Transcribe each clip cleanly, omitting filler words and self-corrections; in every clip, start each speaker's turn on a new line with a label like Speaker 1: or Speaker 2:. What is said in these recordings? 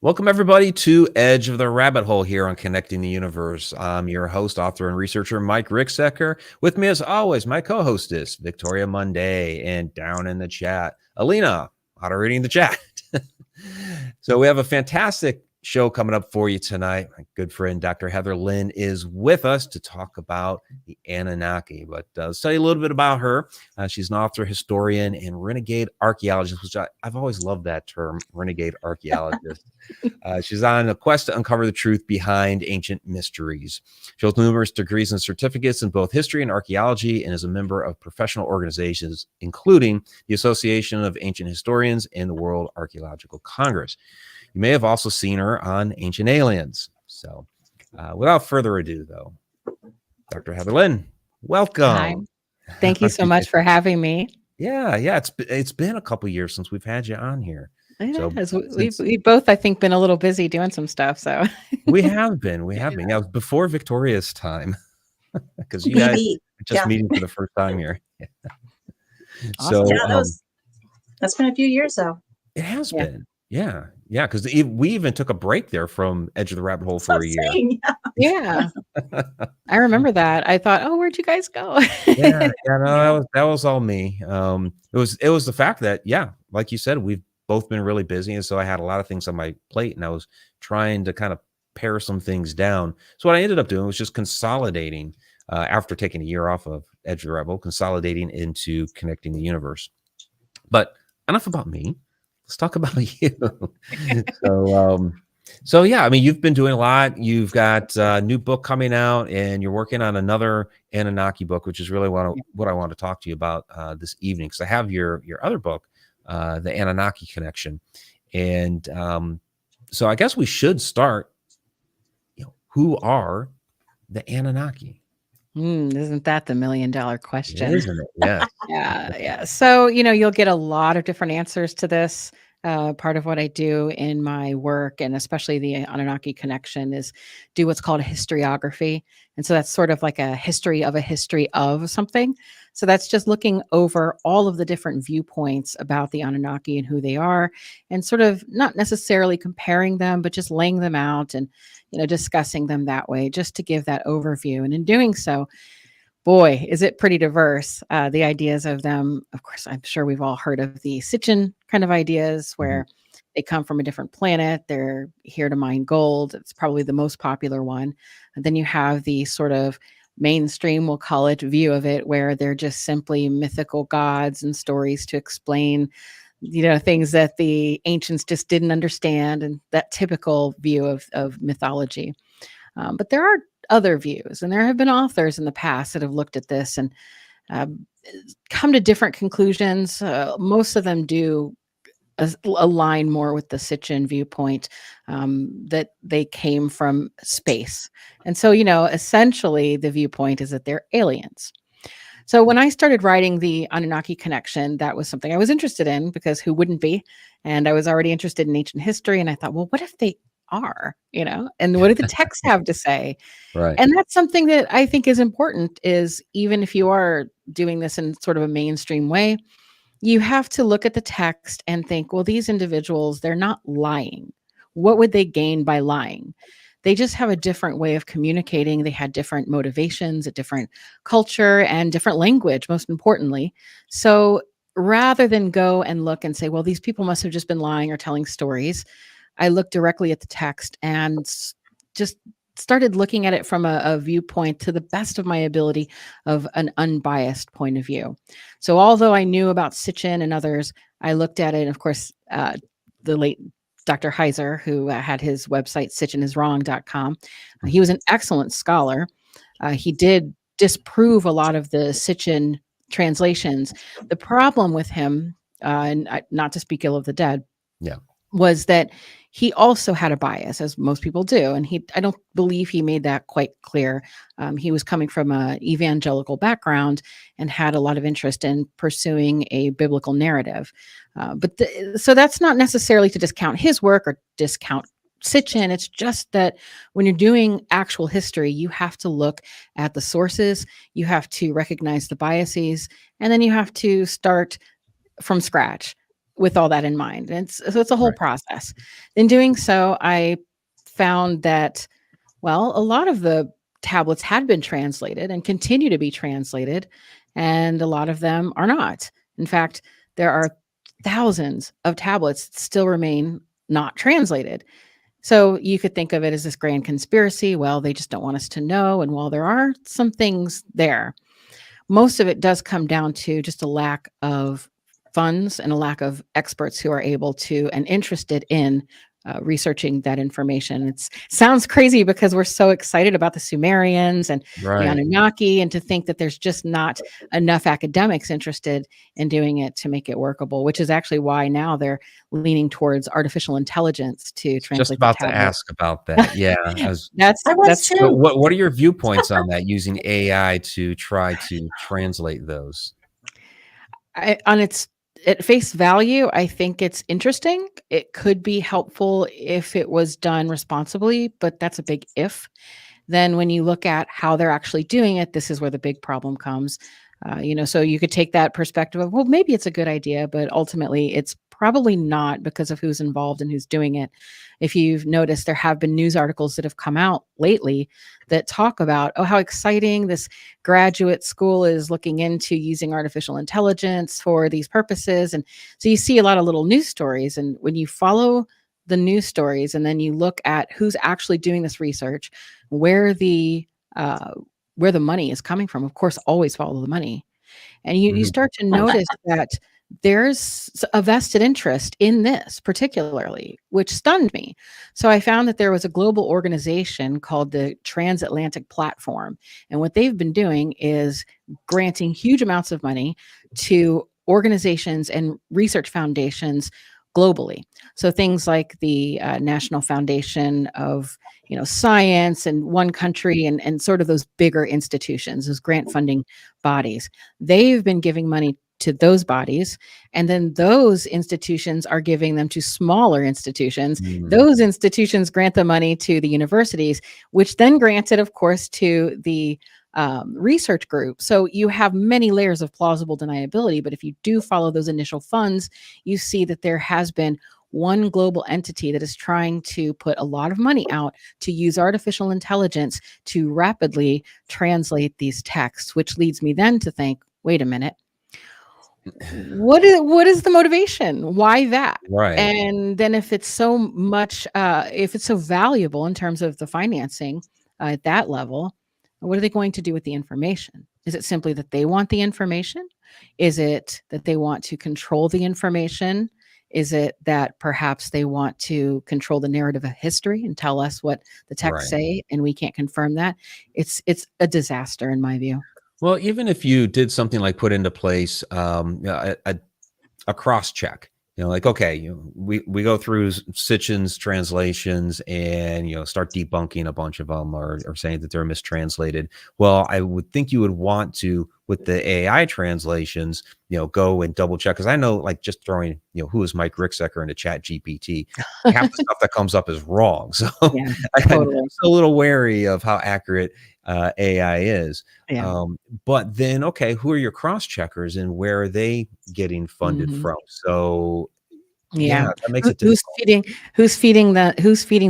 Speaker 1: Welcome, everybody, to Edge of the Rabbit Hole here on Connecting the Universe. I'm your host, author, and researcher, Mike Ricksecker. With me, as always, my co-hostess, Victoria Mundae, and down in the chat, Alina, moderating the chat. So we have a fantastic show coming up for you tonight. My good friend, Dr. Heather Lynn, is with us to talk about the Anunnaki. But let's tell you a little bit about her. She's an author, historian, and renegade archaeologist, which I've always loved that term, renegade archaeologist. She's on a quest to uncover the truth behind ancient mysteries. She holds numerous degrees and certificates in both history and archaeology, and is a member of professional organizations, including the Association of Ancient Historians and the World Archaeological Congress. You may have also seen her on Ancient Aliens. So without further ado, though, Dr. Heather Lynn, welcome.
Speaker 2: Hi. Thank you so much for having me.
Speaker 1: Yeah. It's been a couple years since we've had you on here.
Speaker 2: So we've both, I think, been a little busy doing some stuff. So
Speaker 1: we have been. Yeah, before Victoria's time, because you guys are just meeting for the first time here.
Speaker 3: Awesome. So that's been a few years though.
Speaker 1: It has been. Yeah. Because we even took a break there from Edge of the Rabbit Hole for a year.
Speaker 2: Yeah. I remember that. I thought, oh, where'd you guys go?
Speaker 1: No, that was all me. It was the fact that, like you said, we've both been really busy, and so I had a lot of things on my plate, and I was trying to kind of pare some things down. So what I ended up doing was just consolidating after taking a year off of Edge of the Rabbit Hole, consolidating into Connecting the Universe. But enough about me. Let's talk about you. So yeah, I mean, you've been doing a lot. You've got a new book coming out, and you're working on another Anunnaki book, which is really what I want to talk to you about this evening, because I have your other book, The Anunnaki Connection. And so I guess we should start, who are the Anunnaki?
Speaker 2: Isn't that the $1 million question?
Speaker 1: Isn't it? Yeah.
Speaker 2: Yeah. So, you'll get a lot of different answers to this. Part of what I do in my work, and especially the Anunnaki Connection, is do what's called a historiography. And so that's sort of like a history of something. So that's just looking over all of the different viewpoints about the Anunnaki and who they are, and sort of not necessarily comparing them, but just laying them out and, discussing them that way, just to give that overview. And in doing so, boy, is it pretty diverse. The ideas of them, of course, I'm sure we've all heard of the Sitchin kind of ideas, where they come from a different planet. They're here to mine gold. It's probably the most popular one. And then you have the sort of mainstream, we'll call it, view of it, where they're just simply mythical gods and stories to explain, things that the ancients just didn't understand, and that typical view of mythology. But there are other views, and there have been authors in the past that have looked at this and come to different conclusions. Most of them do align more with the Sitchin viewpoint, that they came from space. And so, essentially the viewpoint is that they're aliens. So when I started writing the Anunnaki Connection, that was something I was interested in, because who wouldn't be? And I was already interested in ancient history, and I thought, well, what if they are, and what do the texts have to say?
Speaker 1: Right.
Speaker 2: And that's something that I think is important, is even if you are doing this in sort of a mainstream way, you have to look at the text and think, well, these individuals, they're not lying. What would they gain by lying? They just have a different way of communicating. They had different motivations, a different culture, and different language, most importantly. So rather than go and look and say, well, these people must have just been lying or telling stories, I looked directly at the text and just started looking at it from a viewpoint, to the best of my ability, of an unbiased point of view. So although I knew about Sitchin and others, I looked at it, and of course, the late Dr. Heiser, who had his website, sitchiniswrong.com, he was an excellent scholar. He did disprove a lot of the Sitchin translations. The problem with him, and not to speak ill of the dead, was that he also had a bias, as most people do. And I don't believe he made that quite clear. He was coming from an evangelical background and had a lot of interest in pursuing a biblical narrative. So that's not necessarily to discount his work or discount Sitchin. It's just that when you're doing actual history, you have to look at the sources, you have to recognize the biases, and then you have to start from scratch. with all that in mind. And so it's a whole process. In doing so, I found that, well, a lot of the tablets had been translated and continue to be translated, and a lot of them are not. In fact, there are thousands of tablets that still remain not translated. So you could think of it as this grand conspiracy. Well, they just don't want us to know. And while there are some things there, most of it does come down to just a lack of funds and a lack of experts who are able to and interested in researching that information. It sounds crazy because we're so excited about the Sumerians and the Anunnaki, and to think that there's just not enough academics interested in doing it to make it workable, which is actually why now they're leaning towards artificial intelligence to translate.
Speaker 1: Just about to ask about that. Yeah.
Speaker 3: That's too.
Speaker 1: What are your viewpoints on that, using AI to try to translate those?
Speaker 2: At face value, I think it's interesting. It could be helpful if it was done responsibly, but that's a big if. Then when you look at how they're actually doing it, this is where the big problem comes. So you could take that perspective of, well, maybe it's a good idea, but ultimately it's probably not, because of who's involved and who's doing it. If you've noticed, there have been news articles that have come out lately that talk about, oh, how exciting this graduate school is looking into using artificial intelligence for these purposes. And so you see a lot of little news stories. And when you follow the news stories and then you look at who's actually doing this research, where the money is coming from, of course, always follow the money. And you start to notice that there's a vested interest in this particularly, which stunned me. So I found that there was a global organization called the Transatlantic Platform. And what they've been doing is granting huge amounts of money to organizations and research foundations globally. So things like the National Foundation of Science in one country, and sort of those bigger institutions, those grant funding bodies, they've been giving money to those bodies, and then those institutions are giving them to smaller institutions. Those institutions grant the money to the universities, which then grants it, of course, to the research group. So you have many layers of plausible deniability, but if you do follow those initial funds, you see that there has been one global entity that is trying to put a lot of money out to use artificial intelligence to rapidly translate these texts, which leads me then to think, wait a minute, what is the motivation? Why that?
Speaker 1: Right.
Speaker 2: And then if it's so much, if it's so valuable in terms of the financing at that level, what are they going to do with the information? Is it simply that they want the information? Is it that they want to control the information? Is it that perhaps they want to control the narrative of history and tell us what the texts say, and we can't confirm that? It's a disaster in my view.
Speaker 1: Well, even if you did something like put into place a cross check, like, okay, we go through Sitchin's translations and start debunking a bunch of them, or saying that they're mistranslated. Well, I would think you would want to, with the AI translations, go and double check, because I know, like, just throwing who is Mike Ricksecker into Chat GPT, half the stuff that comes up is wrong. So
Speaker 2: Yeah,
Speaker 1: I'm
Speaker 2: totally.
Speaker 1: a little wary of how accurate AI is.
Speaker 2: Yeah.
Speaker 1: But then, okay, who are your cross checkers and where are they getting funded from? So
Speaker 2: Yeah.
Speaker 1: that makes it
Speaker 2: Who's
Speaker 1: difficult.
Speaker 2: feeding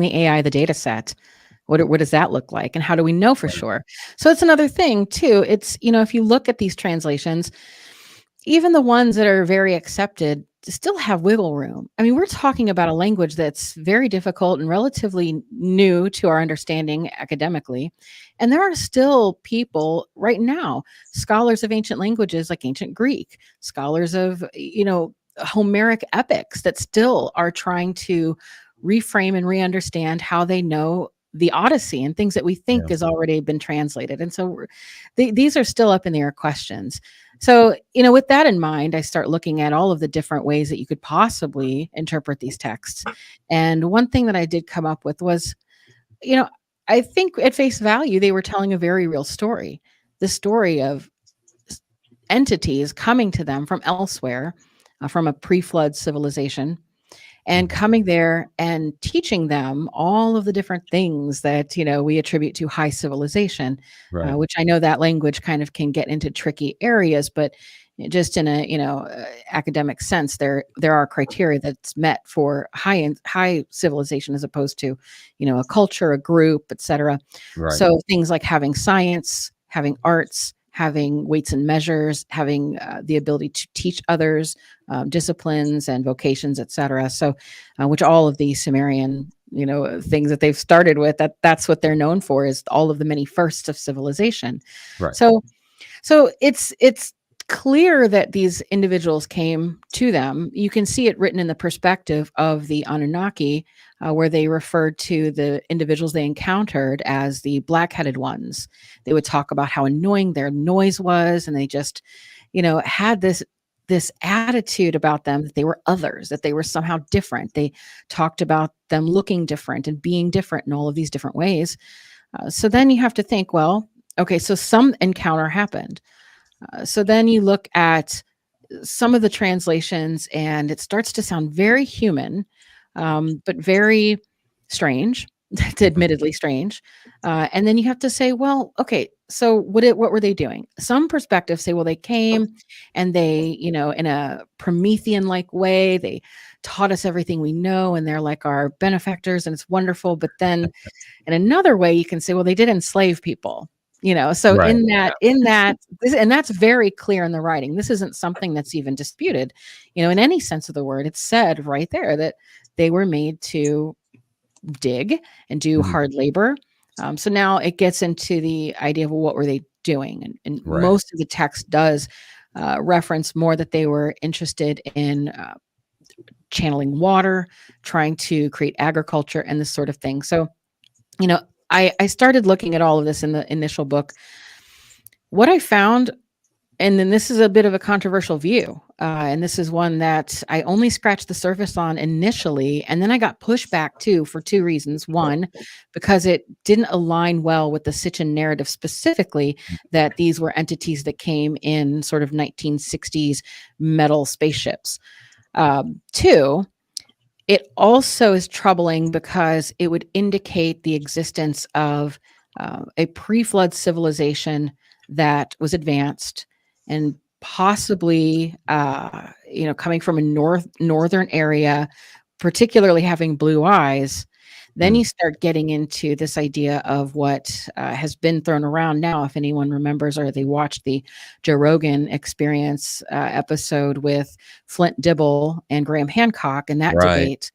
Speaker 2: the AI the data set? What does that look like? And how do we know for sure? So it's another thing too. It's, if you look at these translations, even the ones that are very accepted still have wiggle room. I mean, we're talking about a language that's very difficult and relatively new to our understanding academically. And there are still people right now, scholars of ancient languages like ancient Greek, scholars of, Homeric epics, that still are trying to reframe and re-understand how they know the Odyssey and things that we think has already been translated. And so these are still up in the air questions. So, with that in mind, I start looking at all of the different ways that you could possibly interpret these texts. And one thing that I did come up with was, I think at face value, they were telling a very real story, the story of entities coming to them from elsewhere, from a pre-flood civilization, and coming there and teaching them all of the different things that, we attribute to high civilization, which I know that language kind of can get into tricky areas, but just in a, academic sense, there are criteria that's met for high civilization as opposed to, a culture, a group, etc.
Speaker 1: Right.
Speaker 2: So things like having science, having arts, having weights and measures, having the ability to teach others disciplines and vocations, etc. So, which all of the Sumerian, things that they've started with, that's what they're known for, is all of the many firsts of civilization.
Speaker 1: Right.
Speaker 2: So it's clear that these individuals came to them. You can see it written in the perspective of the Anunnaki, where they referred to the individuals they encountered as the black-headed ones. They would talk about how annoying their noise was, and they just, had this attitude about them that they were others, that they were somehow different. They talked about them looking different and being different in all of these different ways. So then you have to think, well, okay, so some encounter happened. So then you look at some of the translations, and it starts to sound very human, but very strange. It's admittedly strange. And then you have to say, well, okay, so what were they doing? Some perspectives say, well, they came and they, in a Promethean-like way, they taught us everything we know, and they're like our benefactors, and it's wonderful. But then in another way, you can say, well, they did enslave people. So
Speaker 1: Right.
Speaker 2: in that, and that's very clear in the writing. This isn't something that's even disputed, in any sense of the word. It's said right there that they were made to dig and do hard labor. So now it gets into the idea of what were they doing, and
Speaker 1: Right.
Speaker 2: most of the text does reference more that they were interested in channeling water, trying to create agriculture, and this sort of thing. So, I started looking at all of this in the initial book. What I found, and then this is a bit of a controversial view, and this is one that I only scratched the surface on initially, and then I got pushback too for two reasons. One, because it didn't align well with the Sitchin narrative specifically, that these were entities that came in sort of 1960s metal spaceships. Two, it also is troubling because it would indicate the existence of a pre-flood civilization that was advanced and possibly, coming from a northern area, particularly having blue eyes. Then you start getting into this idea of what has been thrown around now. If anyone remembers, or they watched the Joe Rogan Experience episode with Flint Dibble and Graham Hancock, and that debate,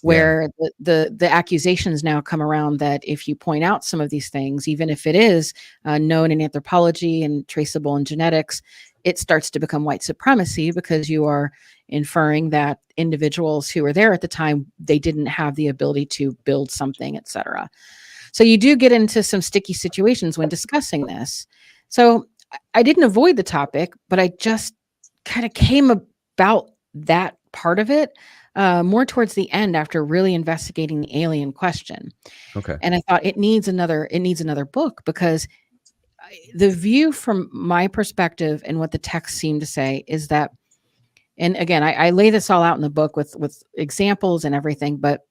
Speaker 2: where the accusations now come around that if you point out some of these things, even if it is known in anthropology and traceable in genetics, it starts to become white supremacy, because you are inferring that individuals who were there at the time, they didn't have the ability to build something, etc. So you do get into some sticky situations when discussing this. So I didn't avoid the topic, but I just kind of came about that part of it more towards the end, after really investigating the alien question.
Speaker 1: Okay.
Speaker 2: And I thought it needs another book, because the view from my perspective and what the text seemed to say is that, and again, I lay this all out in the book with examples and everything, but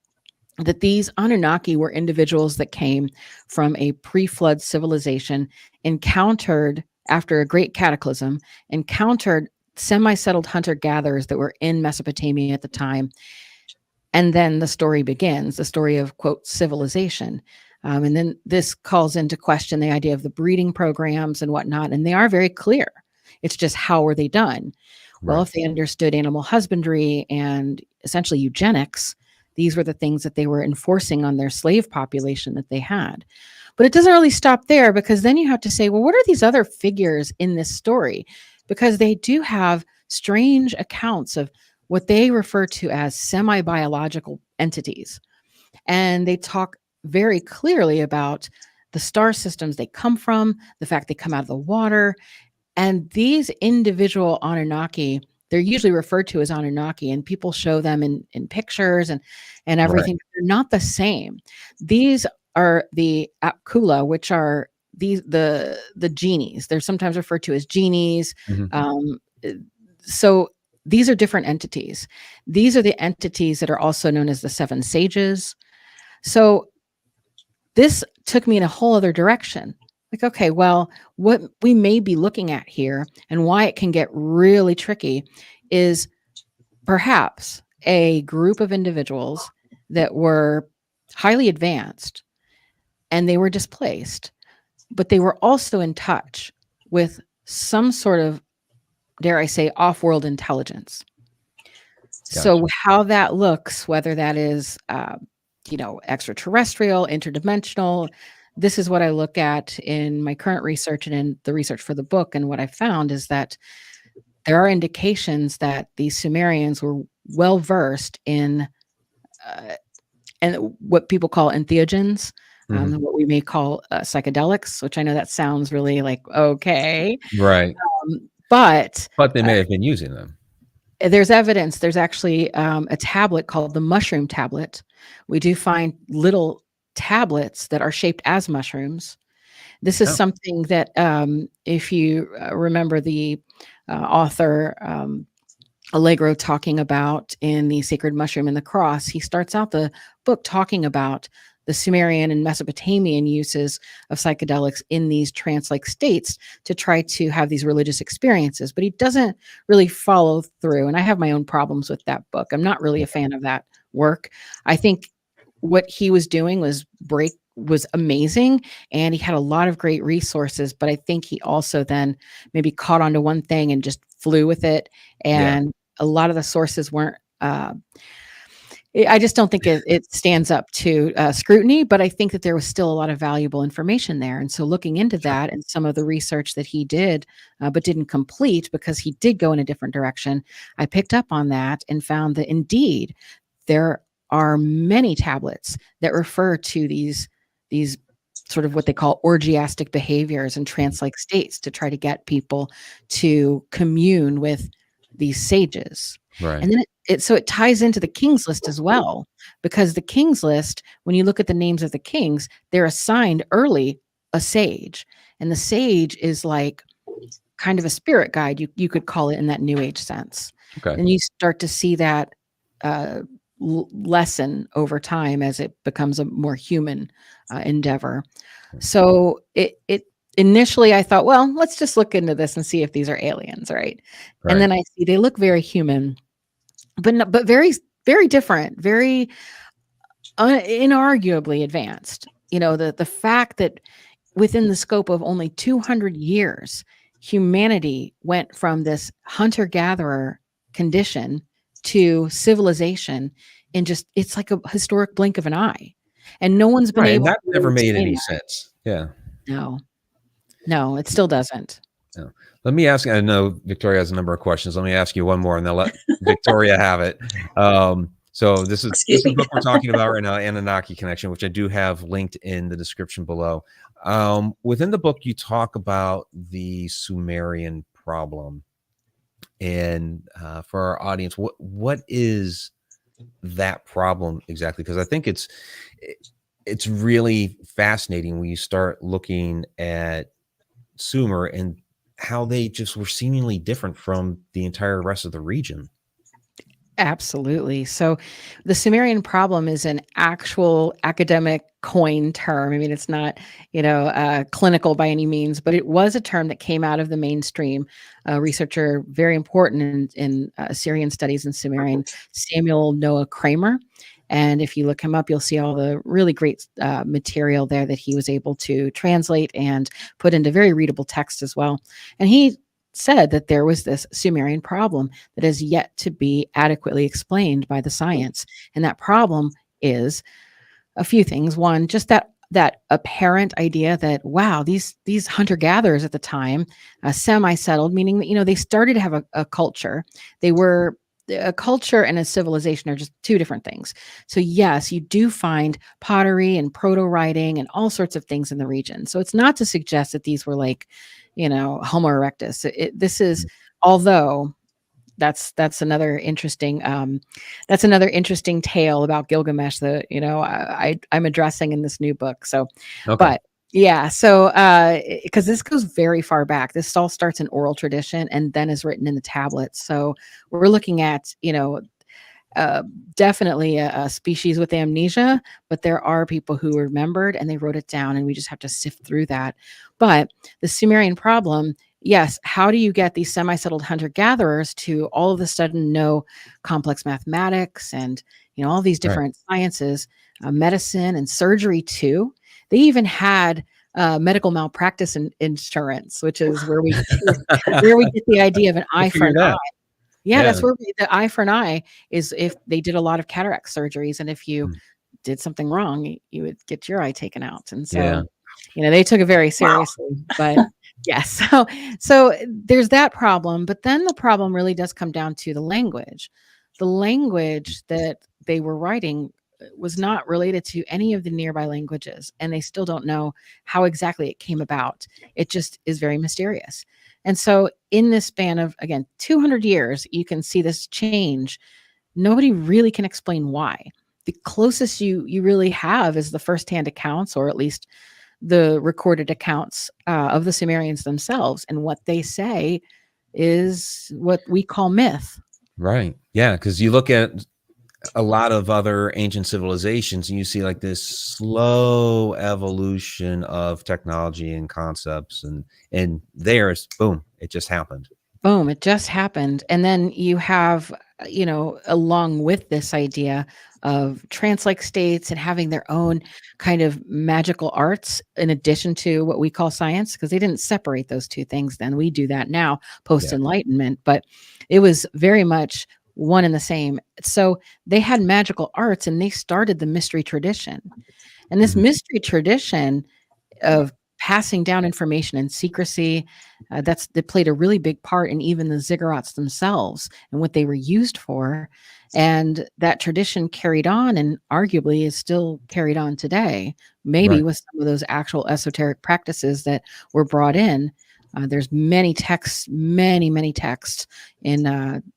Speaker 2: that these Anunnaki were individuals that came from a pre-flood civilization, encountered, after a great cataclysm, encountered semi-settled hunter-gatherers that were in Mesopotamia at the time. And then the story begins, the story of, quote, civilization. And then this calls into question the idea of the breeding programs and whatnot. And they are very clear. It's just, how were they done? Well, if they understood animal husbandry and essentially eugenics, these were the things that they were enforcing on their slave population that they had. But it doesn't really stop there, because then you have to say, well, what are these other figures in this story? Because they do have strange accounts of what they refer to as semi-biological entities. And they talk very clearly about the star systems they come from, the fact they come out of the water. And these individual Anunnaki, they're usually referred to as Anunnaki, and people show them in pictures and everything. Right. They're not the same. These are the Apkula, which are the genies. They're sometimes referred to as genies. So these are different entities. These are the entities that are also known as the seven sages. So this took me in a whole other direction. Like, okay, well, what we may be looking at here and why it can get really tricky is perhaps a group of individuals that were highly advanced and they were displaced, but they were also in touch with some sort of, dare I say, off-world intelligence. Gotcha. So how that looks, whether that is, extraterrestrial, interdimensional, this is what I look at in my current research and in the research for the book. And what I found is that there are indications that these Sumerians were well versed in and what people call entheogens, what we may call psychedelics, which I know that sounds really like, okay.
Speaker 1: Right.
Speaker 2: But
Speaker 1: they may have been using them.
Speaker 2: There's evidence. There's actually a tablet called the mushroom tablet. We do find little tablets that are shaped as mushrooms. This is something that, if you remember the author Allegro talking about in The Sacred Mushroom and the Cross, he starts out the book talking about the Sumerian and Mesopotamian uses of psychedelics in these trance-like states to try to have these religious experiences, but he doesn't really follow through. And I have my own problems with that book. I'm not really a fan of that work. I think what he was doing was amazing, and he had a lot of great resources, but I think he also then maybe caught onto one thing and just flew with it. And a lot of the sources weren't, I just don't think it stands up to scrutiny, but I think that there was still a lot of valuable information there. And so looking into that and some of the research that he did, but didn't complete because he did go in a different direction, I picked up on that and found that indeed there are many tablets that refer to these sort of what they call orgiastic behaviors and trance-like states to try to get people to commune with these sages.
Speaker 1: Right.
Speaker 2: And then it ties into the King's List as well, because the King's List, when you look at the names of the kings, they're assigned early a sage. And the sage is like kind of a spirit guide, you could call it in that New Age sense. Okay. And you start to see that lessen over time as it becomes a more human endeavor. So it initially I thought, well, let's just look into this and see if these are aliens, right? And then I see they look very human, but very, very different, very inarguably advanced. You know, the fact that within the scope of only 200 years, humanity went from this hunter-gatherer condition to civilization in just, it's like a historic blink of an eye. And no one's been able
Speaker 1: that never made any sense. Yeah.
Speaker 2: No, it still doesn't.
Speaker 1: No. Let me ask, I know Victoria has a number of questions. Let me ask you one more and then let Victoria have it. So this is the book we're talking about right now, Anunnaki Connection, which I do have linked in the description below. Within the book, you talk about the Sumerian problem. And for our audience, what is that problem exactly? Because I think it's really fascinating when you start looking at Sumer and how they just were seemingly different from the entire rest of the region.
Speaker 2: Absolutely. So the Sumerian problem is an actual academic coined term. I mean, it's not, clinical by any means, but it was a term that came out of the mainstream. A researcher very important in Assyrian studies and Sumerian, Samuel Noah Kramer. And if you look him up, you'll see all the really great material there that he was able to translate and put into very readable text as well. And he said that there was this Sumerian problem that is yet to be adequately explained by the science. And that problem is a few things. One, just that apparent idea that, wow, these hunter-gatherers at the time, semi-settled, meaning that, they started to have a culture. They were a culture and a civilization are just two different things. So yes, you do find pottery and proto-writing and all sorts of things in the region. So it's not to suggest that these were like, Homo erectus. This is, although that's another interesting tale about Gilgamesh that I'm addressing in this new book. So, okay. But yeah, so because this goes very far back. This all starts in oral tradition and then is written in the tablets. So we're looking at definitely a species with amnesia, but there are people who remembered and they wrote it down, and we just have to sift through that. But the Sumerian problem, yes, how do you get these semi-settled hunter-gatherers to all of a sudden know complex mathematics and all these different sciences, medicine and surgery too? They even had medical malpractice and insurance, which is where we get the idea of an eye for an eye. Yeah, that's where the eye for an eye is. If they did a lot of cataract surgeries, and if you did something wrong, you would get your eye taken out. And so, they took it very seriously. But yes, so there's that problem. But then the problem really does come down to the language. The language that they were writing was not related to any of the nearby languages, and they still don't know how exactly it came about. It just is very mysterious. And so in this span of, again, 200 years, you can see this change. Nobody really can explain why. The closest you really have is the firsthand accounts, or at least the recorded accounts of the Sumerians themselves. And what they say is what we call myth.
Speaker 1: Right. Yeah. Because you look at a lot of other ancient civilizations and you see like this slow evolution of technology and concepts, and theirs, boom, it just happened.
Speaker 2: Boom, it just happened. And then you have, along with this idea of trance-like states and having their own kind of magical arts in addition to what we call science, because they didn't separate those two things then. We do that now, post-enlightenment, but it was very much one and the same. So they had magical arts, and they started the mystery tradition. And this mystery tradition of passing down information in secrecy, that played a really big part in even the ziggurats themselves and what they were used for. And that tradition carried on, and arguably is still carried on today, maybe with some of those actual esoteric practices that were brought in. There's many texts in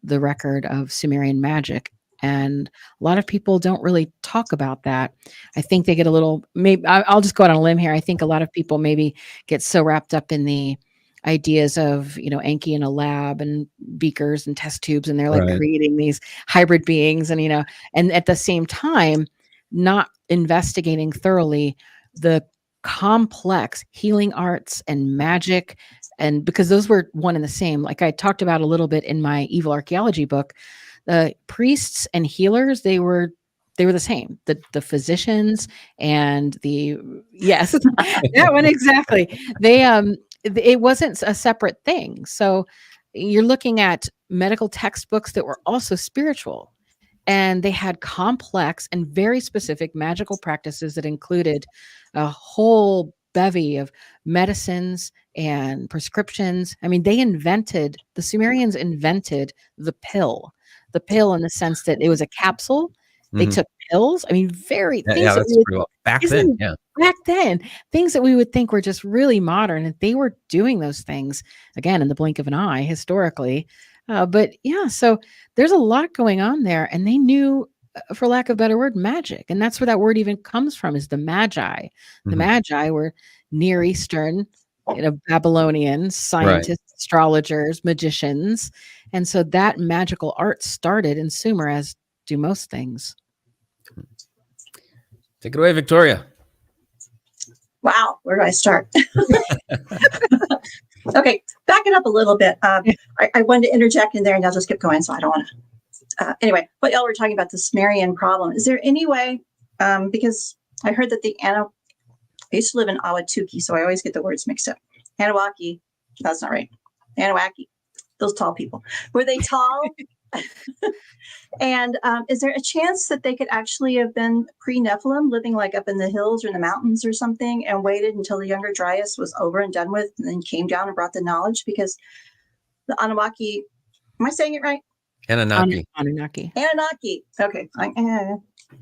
Speaker 2: the record of Sumerian magic. And a lot of people don't really talk about that. I think they get a little, maybe I'll just go out on a limb here. I think a lot of people maybe get so wrapped up in the ideas of, Enki in a lab and beakers and test tubes, and they're like creating these hybrid beings, and, and at the same time, not investigating thoroughly the complex healing arts and magic. And because those were one and the same, like I talked about a little bit in my Evil Archaeology book, the priests and healers, they were the same. The physicians and that one exactly. They it wasn't a separate thing. So you're looking at medical textbooks that were also spiritual, and they had complex and very specific magical practices that included a whole bevy of medicines and prescriptions. I mean, the Sumerians invented the pill in the sense that it was a capsule. They took pills. I mean, back then, things that we would think were just really modern, and they were doing those things again in the blink of an eye historically. But yeah, so there's a lot going on there, and they knew, for lack of a better word, magic. And that's where that word even comes from, is the Magi. The Magi were Near Eastern, Babylonian scientists, astrologers, magicians. And so that magical art started in Sumer, as do most things.
Speaker 1: Take it away, Victoria.
Speaker 3: Wow, where do I start? Okay, back it up a little bit. I wanted to interject in there, and I'll just keep going, so I don't want to. Anyway, what y'all were talking about, the Sumerian problem. Is there any way, because I heard that I used to live in Awatuki, so I always get the words mixed up. Anunnaki, that's not right. Anunnaki, those tall people. Were they tall? And is there a chance that they could actually have been pre-Nephilim, living like up in the hills or in the mountains or something, and waited until the Younger Dryas was over and done with, and then came down and brought the knowledge? Because the Anunnaki, am I saying it right?
Speaker 1: Anunnaki.
Speaker 3: Anunnaki. Okay.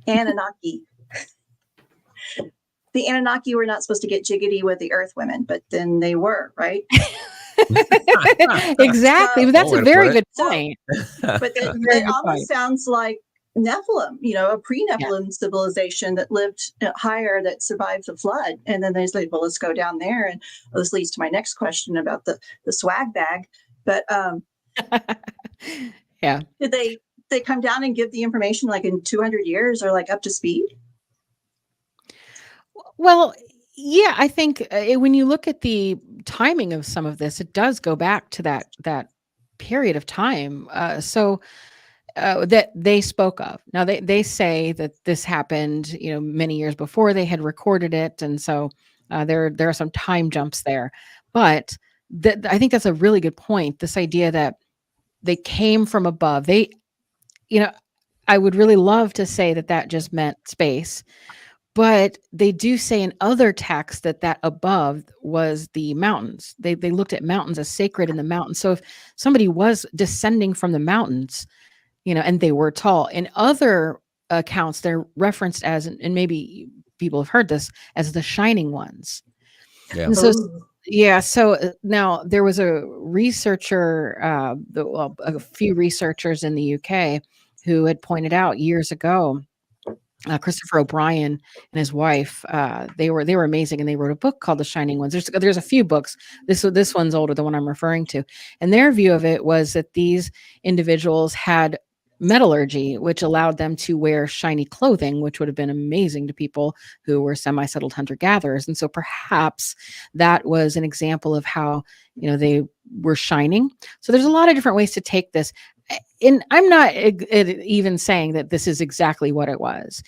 Speaker 3: Anunnaki. The Anunnaki were not supposed to get jiggity with the Earth women, but then they were, right?
Speaker 2: Exactly. But that's a very good point.
Speaker 3: But it almost sounds like Nephilim, a pre-Nephilim civilization that lived higher, that survived the flood. And then they say, well, let's go down there. And this leads to my next question about the swag bag. But
Speaker 2: yeah.
Speaker 3: Did they they come down and give the information like in 200 years or like up to speed?
Speaker 2: Well, yeah, I think when you look at the timing of some of this, it does go back to that period of time. That they spoke of. Now they say that this happened, many years before they had recorded it, and so there are some time jumps there. But I think that's a really good point. This idea that they came from above. You know, I would really love to say that just meant space, but they do say in other texts that above was the mountains. They looked at mountains as sacred in the mountains. So if somebody was descending from the mountains, and they were tall. In other accounts, they're referenced as, and maybe people have heard this, as the shining ones.
Speaker 1: Yeah.
Speaker 2: And so,
Speaker 3: Ooh.
Speaker 2: yeah. So now there was a researcher, a few researchers in the UK who had pointed out years ago, Christopher O'Brien and his wife, they were amazing, and they wrote a book called The Shining Ones. There's a few books. This one's older, the one I'm referring to, and their view of it was that these individuals had metallurgy, which allowed them to wear shiny clothing, which would have been amazing to people who were semi-settled hunter-gatherers. And so perhaps that was an example of how they were shining. So there's a lot of different ways to take this. And I'm not even saying that this is exactly what it was.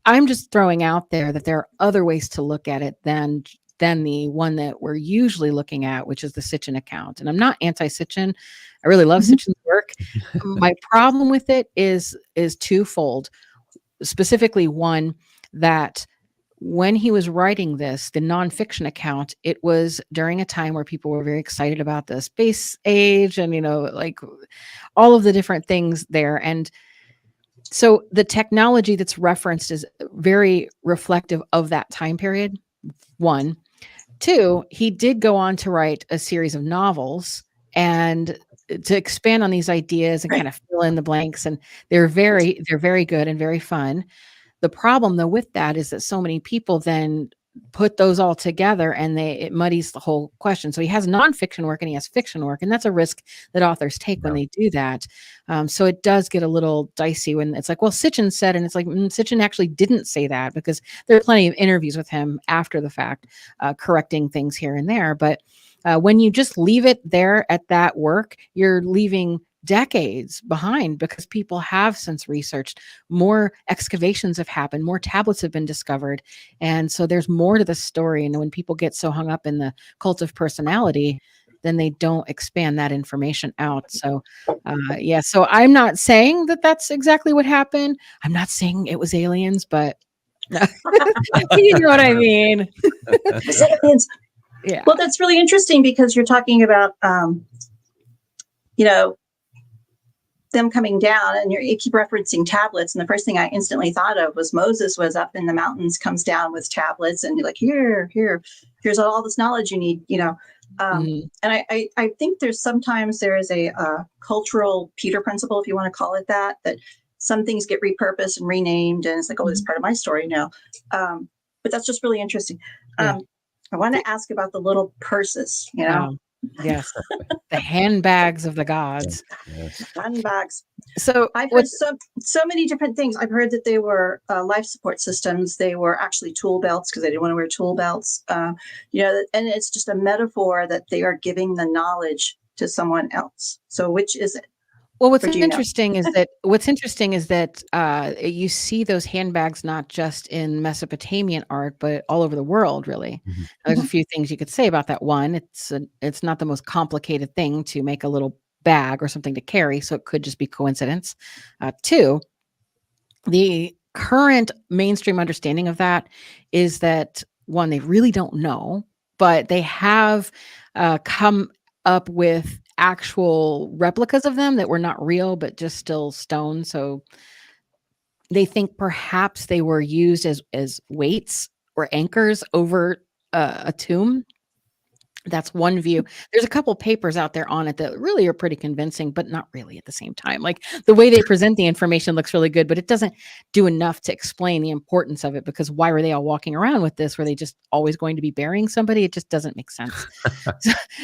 Speaker 2: I'm just throwing out there that there are other ways to look at it than the one that we're usually looking at, which is the Sitchin account. And I'm not anti-Sitchin. I really love Sitchin's work. My problem with it is twofold. Specifically, one, that when he was writing this, the nonfiction account, it was during a time where people were very excited about the space age and, like all of the different things there. And so the technology that's referenced is very reflective of that time period. One. Two, he did go on to write a series of novels and to expand on these ideas and kind of fill in the blanks. And they're very good and very fun. The problem, though, with that is that so many people then put those all together and it muddies the whole question. So he has nonfiction work and he has fiction work, and that's a risk that authors take when they do that. So it does get a little dicey when it's like, well, Sitchin said, and it's like, Sitchin actually didn't say that, because there are plenty of interviews with him after the fact, correcting things here and there. But when you just leave it there at that work, you're leaving decades behind, because people have since researched, more excavations have happened, more tablets have been discovered, and so there's more to the story. And when people get so hung up in the cult of personality, then they don't expand that information out. So so I'm not saying that that's exactly what happened. I'm not saying it was aliens, but you know what I mean.
Speaker 3: Aliens.
Speaker 2: Yeah.
Speaker 3: Well, that's really interesting, because you're talking about them coming down, and you keep referencing tablets, and the first thing I instantly thought of was Moses was up in the mountains, comes down with tablets, and you're like, here's all this knowledge you need, and I think sometimes there is a cultural Peter principle, if you want to call it that some things get repurposed and renamed, and it's like, oh, this is part of my story now. But that's just really interesting. I want to ask about the little purses,
Speaker 2: Yes, the handbags of the gods.
Speaker 1: Yes.
Speaker 3: Handbags.
Speaker 2: So
Speaker 3: I've heard so many different things. I've heard that they were life support systems. They were actually tool belts, because they didn't want to wear tool belts. And it's just a metaphor that they are giving the knowledge to someone else. So which is it?
Speaker 2: Well, what's interesting is that you see those handbags not just in Mesopotamian art, but all over the world, really.
Speaker 1: Mm-hmm.
Speaker 2: There's a few things you could say about that. One, it's not the most complicated thing to make a little bag or something to carry, so it could just be coincidence. Two, the current mainstream understanding of that is that, one, they really don't know, but they have come up with actual replicas of them that were not real, but just still stone. So they think perhaps they were used as weights or anchors over a tomb. That's one view. There's a couple papers out there on it that really are pretty convincing, but not really at the same time. Like the way they present the information looks really good, but it doesn't do enough to explain the importance of it, because why were they all walking around with this? Were they just always going to be burying somebody? It just doesn't make sense.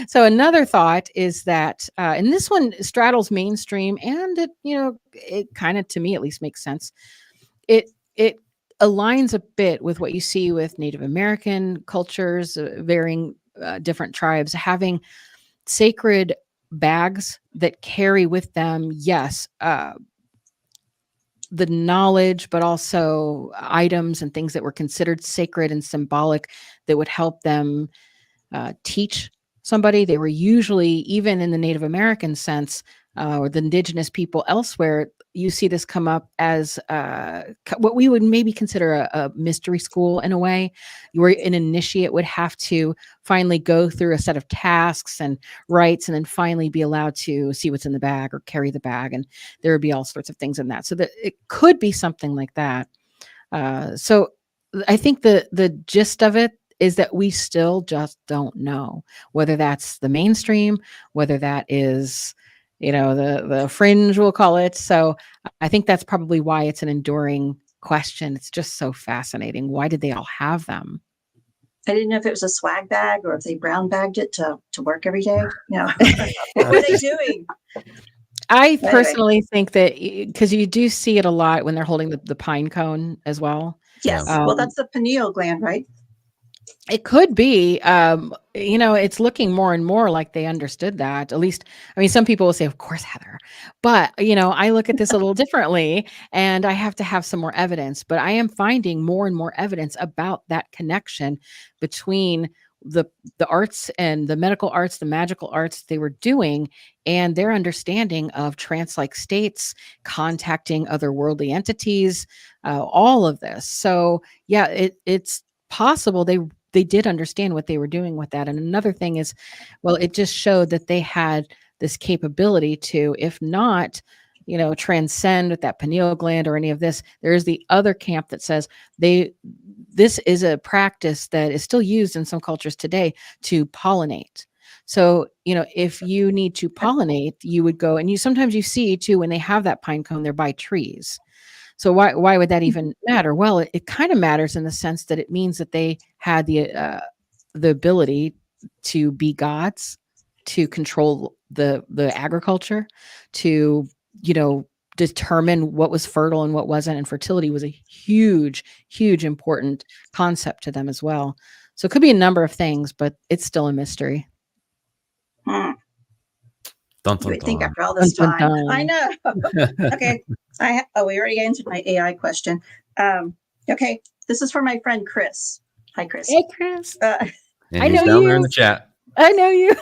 Speaker 2: So another thought is that, and this one straddles mainstream, and it, it kind of, to me at least, makes sense. It aligns a bit with what you see with Native American cultures, varying different tribes having sacred bags that carry with them, yes, the knowledge, but also items and things that were considered sacred and symbolic that would help them teach somebody. They were usually, even in the Native American sense, or the indigenous people elsewhere, you see this come up as what we would maybe consider a mystery school in a way, where an initiate would have to finally go through a set of tasks and rites, and then finally be allowed to see what's in the bag or carry the bag. And there would be all sorts of things in that. So that it could be something like that. So I think the gist of it is that we still just don't know whether that's the mainstream, whether that is, the fringe, we'll call it. So I think that's probably why it's an enduring question. It's just so fascinating. Why did they all have them?
Speaker 3: I didn't know if it was a swag bag or if they brown bagged it to work every day. What were they doing?
Speaker 2: I personally think that, because you do see it a lot when they're holding the pine cone as well.
Speaker 3: Yes. Well, that's the pineal gland, right?
Speaker 2: It could be, it's looking more and more like they understood that. At least, I mean, some people will say, of course, Heather, but, I look at this a little differently, and I have to have some more evidence, but I am finding more and more evidence about that connection between the arts and the medical arts, the magical arts they were doing, and their understanding of trance-like states, contacting otherworldly entities, all of this. So yeah, it's possible they did understand what they were doing with that. And another thing is, well, it just showed that they had this capability to, if not, transcend with that pineal gland or any of this. There is the other camp that says this is a practice that is still used in some cultures today to pollinate. So, if you need to pollinate, you would go, and sometimes you see too, when they have that pine cone, they're by trees. So why would that even matter? Well, it kind of matters in the sense that it means that they had the ability to be gods, to control the agriculture, to determine what was fertile and what wasn't. And fertility was a huge, huge important concept to them as well. So it could be a number of things, but it's still a mystery.
Speaker 3: Dun,
Speaker 1: Dun,
Speaker 3: you would
Speaker 1: dun,
Speaker 3: think
Speaker 1: dun.
Speaker 3: after all this
Speaker 2: Dun, dun,
Speaker 3: time.
Speaker 2: dun.
Speaker 3: I know. Okay. We already answered my AI question. Okay. This is for my friend Chris. Hi, Chris.
Speaker 2: Hey, Chris.
Speaker 1: And
Speaker 2: I
Speaker 1: he's
Speaker 2: know
Speaker 1: down there in
Speaker 2: you.
Speaker 1: the chat.
Speaker 2: I know you.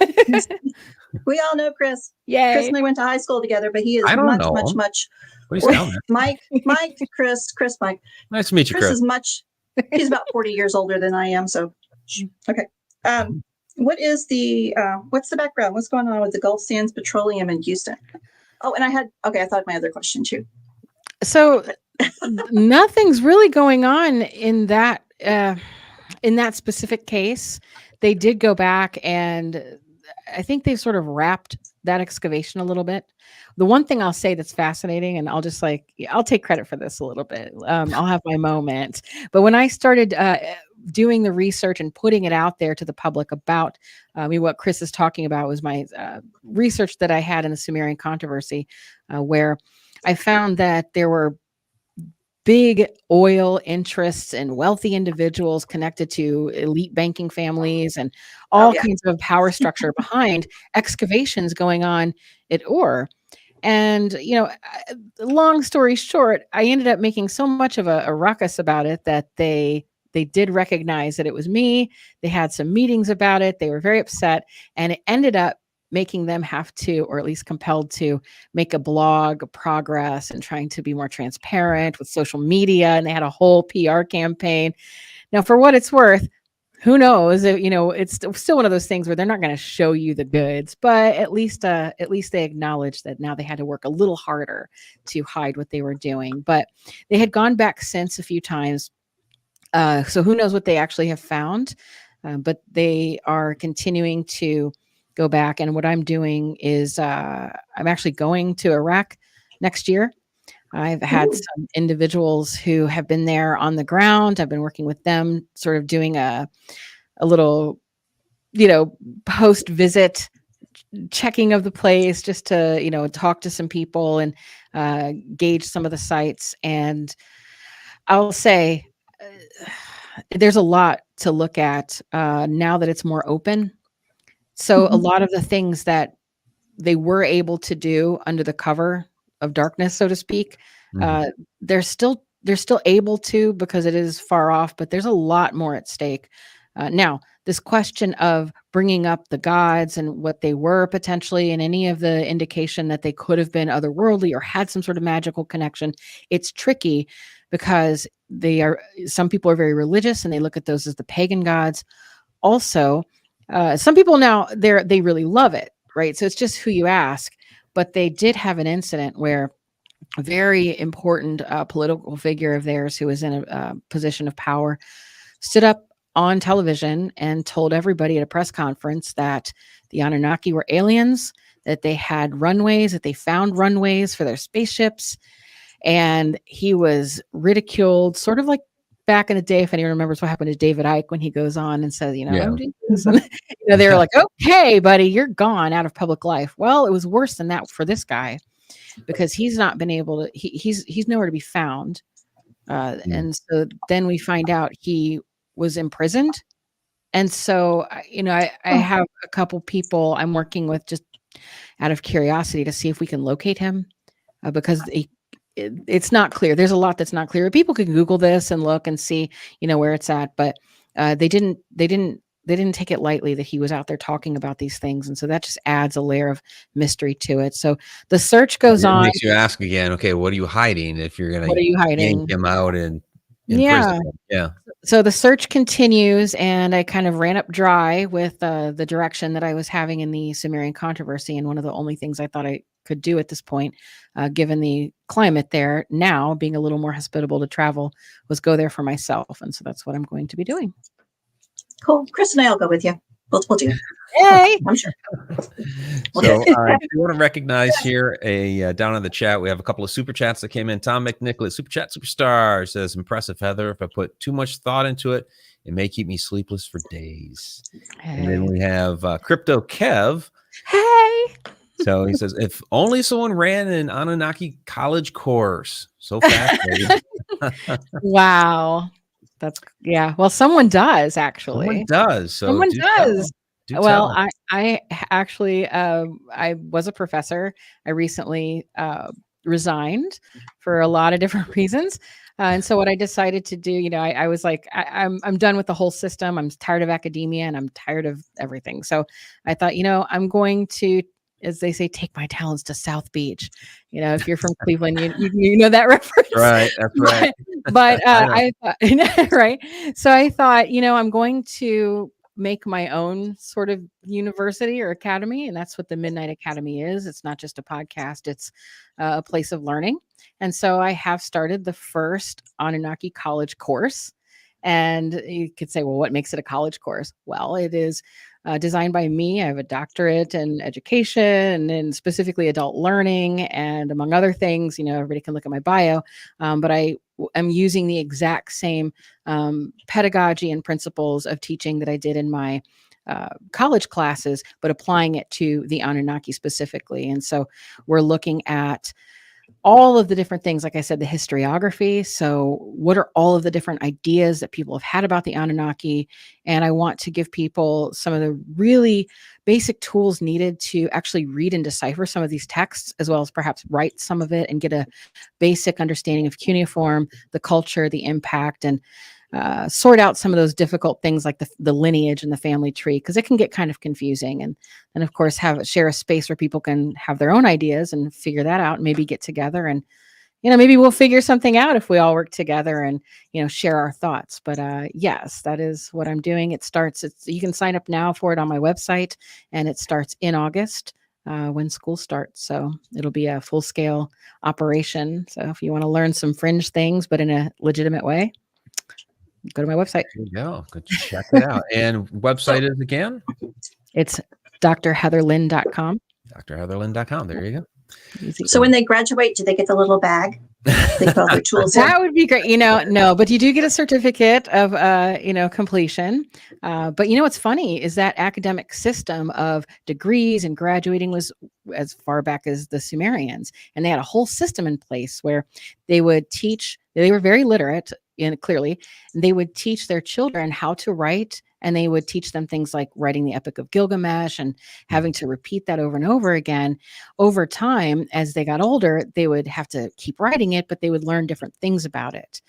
Speaker 3: We all know Chris.
Speaker 2: Yay.
Speaker 3: Chris and I went to high school together, but he is
Speaker 1: I don't
Speaker 3: much,
Speaker 1: know
Speaker 3: much,
Speaker 1: him.
Speaker 3: much.
Speaker 1: What are you down there?
Speaker 3: Mike, Chris, Mike.
Speaker 1: Nice to meet you,
Speaker 3: Chris
Speaker 1: Chris.
Speaker 3: is much. He's about 40 years older than I am. So, okay. What is what's the background? What's going on with the Gulf Sands Petroleum in Houston? Oh, and I thought my other question too.
Speaker 2: So nothing's really going on in that specific case. They did go back, and I think they've sort of wrapped that excavation a little bit. The one thing I'll say that's fascinating, and I'll take credit for this a little bit. I'll have my moment. But when I started doing the research and putting it out there to the public about what Chris is talking about was my research that I had in the Sumerian controversy, where I found that there were big oil interests and wealthy individuals connected to elite banking families and all kinds of power structure behind excavations going on at Ur. And, long story short, I ended up making so much of a ruckus about it that they did recognize that it was me. They had some meetings about it. They were very upset, and it ended up making them have to, or at least compelled to, make a blog of progress and trying to be more transparent with social media. And they had a whole PR campaign. Now, for what it's worth, who knows? It's still one of those things where they're not going to show you the goods, but at least they acknowledged that now they had to work a little harder to hide what they were doing. But they had gone back since a few times. So who knows what they actually have found. but they are continuing to go back. And what I'm doing is I'm actually going to Iraq next year. I've had some individuals who have been there on the ground. I've been working with them, sort of doing a little, post visit checking of the place, just to, talk to some people and gauge some of the sites. And I'll say there's a lot to look at now that it's more open. So a lot of the things that they were able to do under the cover of darkness, so to speak, they're still able to, because it is far off, but there's a lot more at stake. Now, this question of bringing up the gods and what they were potentially, and any of the indication that they could have been otherworldly or had some sort of magical connection, it's tricky because some people are very religious and they look at those as the pagan gods. Also, some people now they really love it, right? So it's just who you ask. But they did have an incident where a very important political figure of theirs, who was in a position of power, stood up on television and told everybody at a press conference that the Anunnaki were aliens, that they had runways, that they found runways for their spaceships. And he was ridiculed, sort of like back in the day, if anyone remembers what happened to David Icke when he goes on and says, I'm doing this. And, they were like, okay, buddy, you're gone out of public life. Well, it was worse than that for this guy, because he's not been able to, he's nowhere to be found. And so then we find out he was imprisoned. And so, I have a couple people I'm working with just out of curiosity to see if we can locate him, because it's not clear. There's a lot that's not clear. People can Google this and look and see, where it's at, but they didn't take it lightly that he was out there talking about these things. And so that just adds a layer of mystery to it. So the search goes on.
Speaker 1: Makes you ask again, okay, what are you hiding if you're going to yank him out and
Speaker 2: yeah.
Speaker 1: Yeah.
Speaker 2: So the search continues, and I kind of ran up dry with the direction that I was having in the Sumerian controversy. And one of the only things I thought I could do at this point, given the climate there now being a little more hospitable to travel, was go there for myself. And so that's what I'm going to be doing.
Speaker 3: Cool. Chris and I will go with you. We'll do it.
Speaker 2: Hey,
Speaker 3: I'm sure.
Speaker 1: So if you want to recognize here down in the chat, we have a couple of super chats that came in. Tom McNicholas, super chat superstar, says, impressive, Heather. If I put too much thought into it, it may keep me sleepless for days.
Speaker 2: hey.
Speaker 1: And then we have Crypto Kev.
Speaker 2: Hey.
Speaker 1: So he says, if only someone ran an Anunnaki college course. So fascinating.
Speaker 2: Wow. Well, someone does actually.
Speaker 1: Someone does. So
Speaker 2: someone does. Well,
Speaker 1: tell.
Speaker 2: I actually, I was a professor. I recently resigned for a lot of different reasons. And so what I decided to do, I was like, I'm done with the whole system. I'm tired of academia and I'm tired of everything. So I thought, I'm going to, as they say, take my talents to South Beach. If you're from Cleveland, you know that reference.
Speaker 1: Right. That's right.
Speaker 2: But I thought, right. So I thought, I'm going to make my own sort of university or academy. And that's what the Midnight Academy is. It's not just a podcast. It's a place of learning. And so I have started the first Anunnaki college course. And you could say, well, what makes it a college course? Well, it is designed by me. I have a doctorate in education and specifically adult learning. And among other things, everybody can look at my bio. But I am using the exact same pedagogy and principles of teaching that I did in my college classes, but applying it to the Anunnaki specifically. And so we're looking at all of the different things, like I said, the historiography. So what are all of the different ideas that people have had about the Anunnaki? And I want to give people some of the really basic tools needed to actually read and decipher some of these texts, as well as perhaps write some of it and get a basic understanding of cuneiform, the culture, the impact, and sort out some of those difficult things like the lineage and the family tree, because it can get kind of confusing. And of course, share a space where people can have their own ideas and figure that out, and maybe get together and, maybe we'll figure something out if we all work together and, share our thoughts. But yes, that is what I'm doing. You can sign up now for it on my website, and it starts in August when school starts. So it'll be a full scale operation. So if you want to learn some fringe things, but in a legitimate way, go to my website.
Speaker 1: There you go. Go check it out. And website is again?
Speaker 2: It's drheatherlynn.com.
Speaker 1: drheatherlynn.com. There you go.
Speaker 2: Easy.
Speaker 3: So when they graduate, do they get the little bag? They put all their tools in.
Speaker 2: That would be great. No, but you do get a certificate of, completion. But what's funny is that academic system of degrees and graduating was as far back as the Sumerians. And they had a whole system in place where they would teach, they were very literate, clearly, and they would teach their children how to write. And they would teach them things like writing the Epic of Gilgamesh and having to repeat that over and over again. Over time, as they got older, they would have to keep writing it, but they would learn different things about it.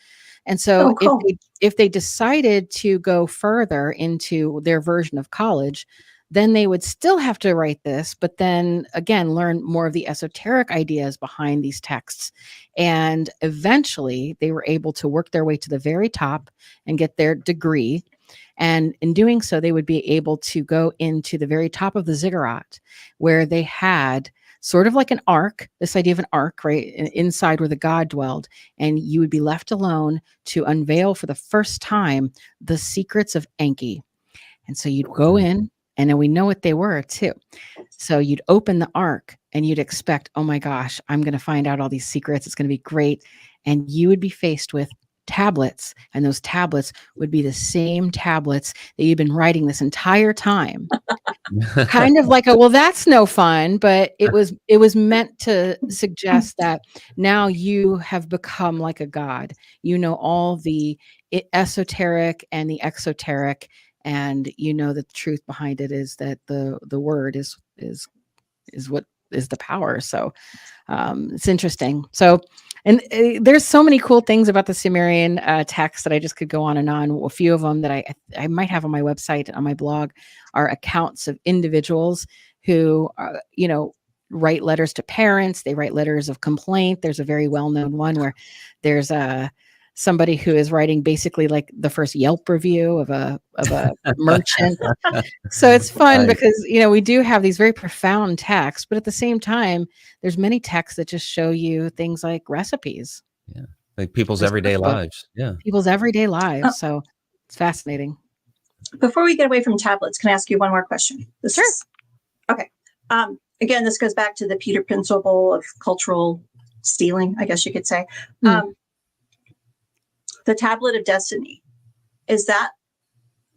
Speaker 2: And so
Speaker 3: cool.
Speaker 2: if they decided to go further into their version of college, then they would still have to write this, but then again, learn more of the esoteric ideas behind these texts. And eventually they were able to work their way to the very top and get their degree. And in doing so, they would be able to go into the very top of the ziggurat, where they had sort of like an ark, this idea of an ark, right, inside where the god dwelled. And you would be left alone to unveil for the first time the secrets of Enki. And so you'd go in, and then we know what they were too. So you'd open the ark and you'd expect, oh my gosh, I'm going to find out all these secrets. It's going to be great. And you would be faced with tablets, and those tablets would be the same tablets that you've been writing this entire time. Kind of like well, that's no fun, but it was meant to suggest that now you have become like a god. You know all the esoteric and the exoteric, and that the truth behind it is that the word is what is the power. So it's interesting. So, and there's so many cool things about the Sumerian text that I just could go on and on. A few of them that I might have on my website, on my blog, are accounts of individuals who, write letters to parents. They write letters of complaint. There's a very well-known one where there's somebody who is writing basically like the first Yelp review of a merchant. So it's fun because, we do have these very profound texts, but at the same time, there's many texts that just show you things like recipes.
Speaker 1: Yeah. Like people's everyday lives. Yeah.
Speaker 2: People's everyday lives. So it's fascinating.
Speaker 3: Before we get away from tablets, can I ask you one more question?
Speaker 2: Sure.
Speaker 3: Okay. Again, this goes back to the Peter principle of cultural stealing, I guess you could say. The tablet of destiny, is that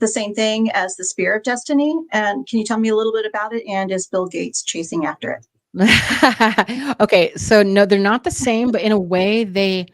Speaker 3: the same thing as the spear of destiny? And can you tell me a little bit about it? And is Bill Gates chasing after it?
Speaker 2: Okay, so no, they're not the same, but in a way they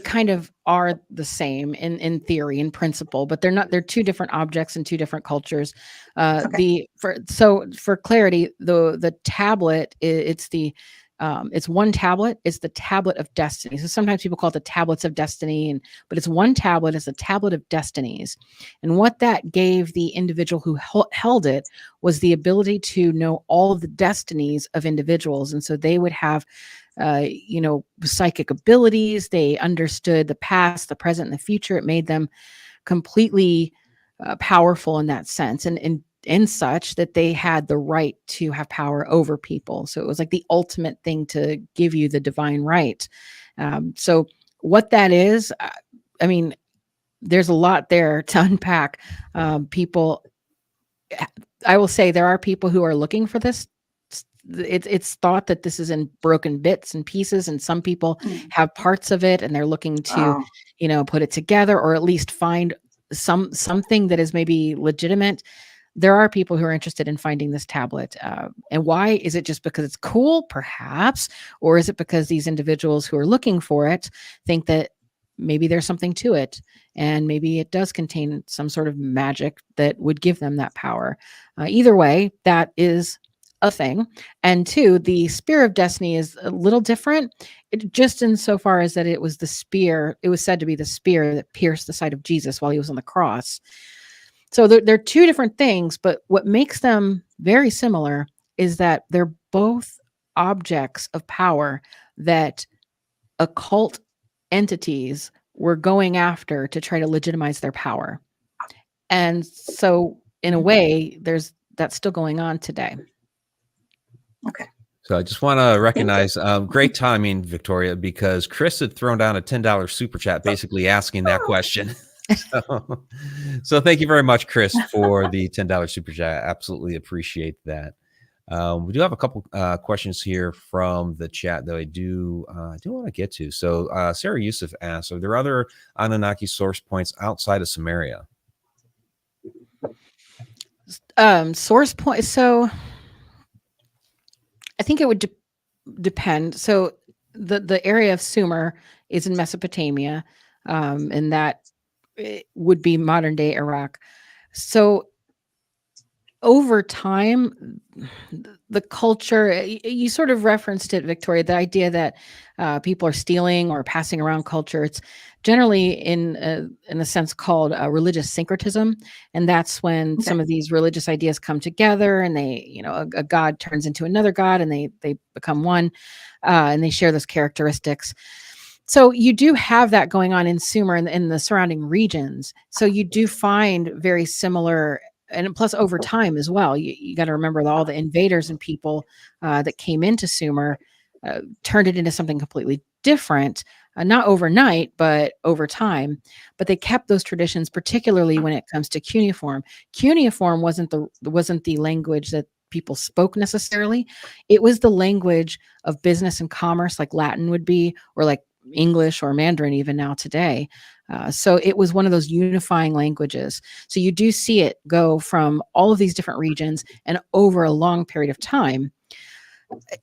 Speaker 2: kind of are the same in theory, in principle, but they're not. They're two different objects in two different cultures. Okay. For clarity, the tablet, it's one tablet. It's the tablet of destiny. So sometimes people call it the tablets of destiny, but it's one tablet. It's the tablet of destinies. And what that gave the individual who held it was the ability to know all of the destinies of individuals. And so they would have, psychic abilities. They understood the past, the present, and the future. It made them completely powerful in that sense. And such that they had the right to have power over people. So it was like the ultimate thing to give you the divine right. So what that is, there's a lot there to unpack. I will say there are people who are looking for this. It's thought that this is in broken bits and pieces, and some people have parts of it and they're looking to, put it together, or at least find something that is maybe legitimate. There are people who are interested in finding this tablet. And why? Is it just because it's cool? Perhaps. Or is it because these individuals who are looking for it think that maybe there's something to it, and maybe it does contain some sort of magic that would give them that power? Either way, that is a thing. And two, the spear of destiny is a little different, just insofar as that it was the spear. It was said to be the spear that pierced the side of Jesus while he was on the cross. So they're two different things, but what makes them very similar is that they're both objects of power that occult entities were going after to try to legitimize their power. And so in a way, that's still going on today.
Speaker 3: Okay.
Speaker 1: So I just want to recognize great timing, Victoria, because Chris had thrown down a $10 super chat basically asking that question. So thank you very much, Chris, for the $10 super chat. I absolutely appreciate that. We do have a couple questions here from the chat that I do want to get to. So Sarah Yusuf asks, are there other Anunnaki source points outside of Sumeria?
Speaker 2: Source point. So I think it would depend. So the area of Sumer is in Mesopotamia, and that would be modern day Iraq. So over time, the culture, you sort of referenced it, Victoria, the idea that people are stealing or passing around culture. It's generally in a sense called religious syncretism. And that's when some of these religious ideas come together and they, a god turns into another god and they become one, and they share those characteristics. So you do have that going on in Sumer and in the surrounding regions. So you do find very similar, and plus over time as well. You got to remember that all the invaders and people that came into Sumer turned it into something completely different, not overnight, but over time. But they kept those traditions, particularly when it comes to cuneiform. Cuneiform wasn't the language that people spoke necessarily. It was the language of business and commerce, like Latin would be, or like English or Mandarin even now today. So it was one of those unifying languages. So you do see it go from all of these different regions and over a long period of time.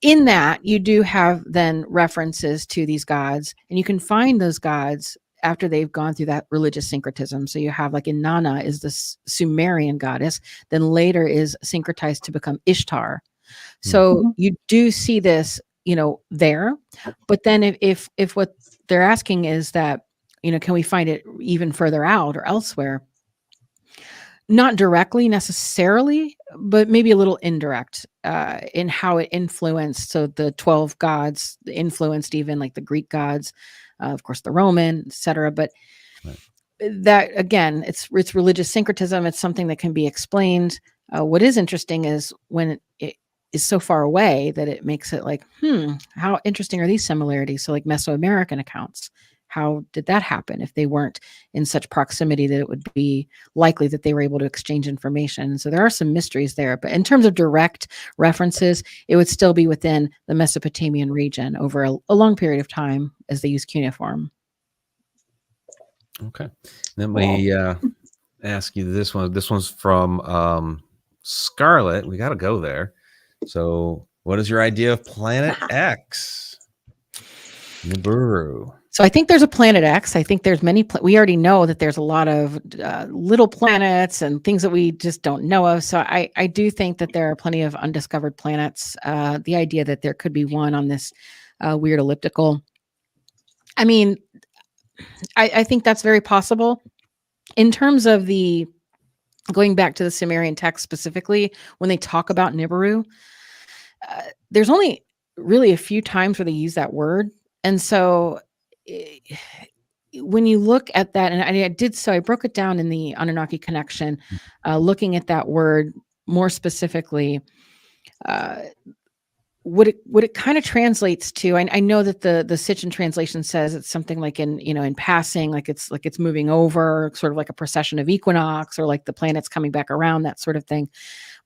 Speaker 2: In that, you do have then references to these gods, and you can find those gods after they've gone through that religious syncretism. So you have like Inanna is the Sumerian goddess, then later is syncretized to become Ishtar. So you do see this, there. But then if what they're asking is that, can we find it even further out or elsewhere? Not directly necessarily, but maybe a little indirect in how it influenced. So the 12 gods influenced even like the Greek gods, of course, the Roman, etc. But that, again, it's religious syncretism. It's something that can be explained. What is interesting is when it is so far away that it makes it like, how interesting are these similarities? So like Mesoamerican accounts, how did that happen if they weren't in such proximity that it would be likely that they were able to exchange information? So there are some mysteries there, but in terms of direct references, it would still be within the Mesopotamian region over a long period of time as they use cuneiform.
Speaker 1: Okay. Let me ask you this one. This one's from Scarlett. We got to go there. So what is your idea of Planet X? Nibiru.
Speaker 2: So I think there's a Planet X. I think there's many. We already know that there's a lot of little planets and things that we just don't know of. So I do think that there are plenty of undiscovered planets. The idea that there could be one on this weird elliptical. I mean, I think that's very possible. In terms of going back to the Sumerian text specifically, when they talk about Nibiru, there's only really a few times where they use that word. And so when you look at that, and I did so, I broke it down in the Anunnaki connection, looking at that word more specifically, what it kind of translates to. I know that the Sitchin translation says it's something like in passing, like it's moving over, sort of like a procession of equinox, or like the planets coming back around, that sort of thing.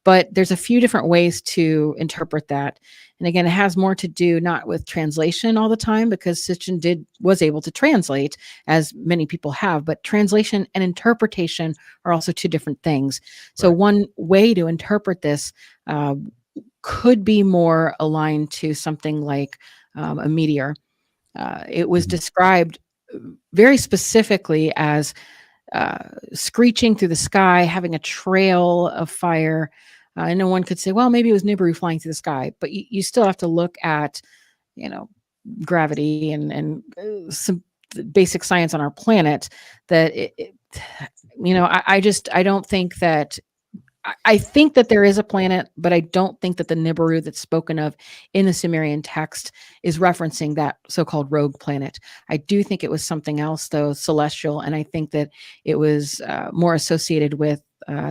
Speaker 2: But there's a few different ways to interpret that. And again, it has more to do not with translation all the time, because Sitchin was able to translate, as many people have, but translation and interpretation are also two different things. So one way to interpret this could be more aligned to something like a meteor. It was described very specifically as screeching through the sky, having a trail of fire. I know one could say, well, maybe it was Nibiru flying through the sky, but you still have to look at, gravity and some basic science on our planet. That I don't think that. I think that there is a planet, but I don't think that the Nibiru that's spoken of in the Sumerian text is referencing that so-called rogue planet. I do think it was something else, though, celestial, and I think that it was more associated with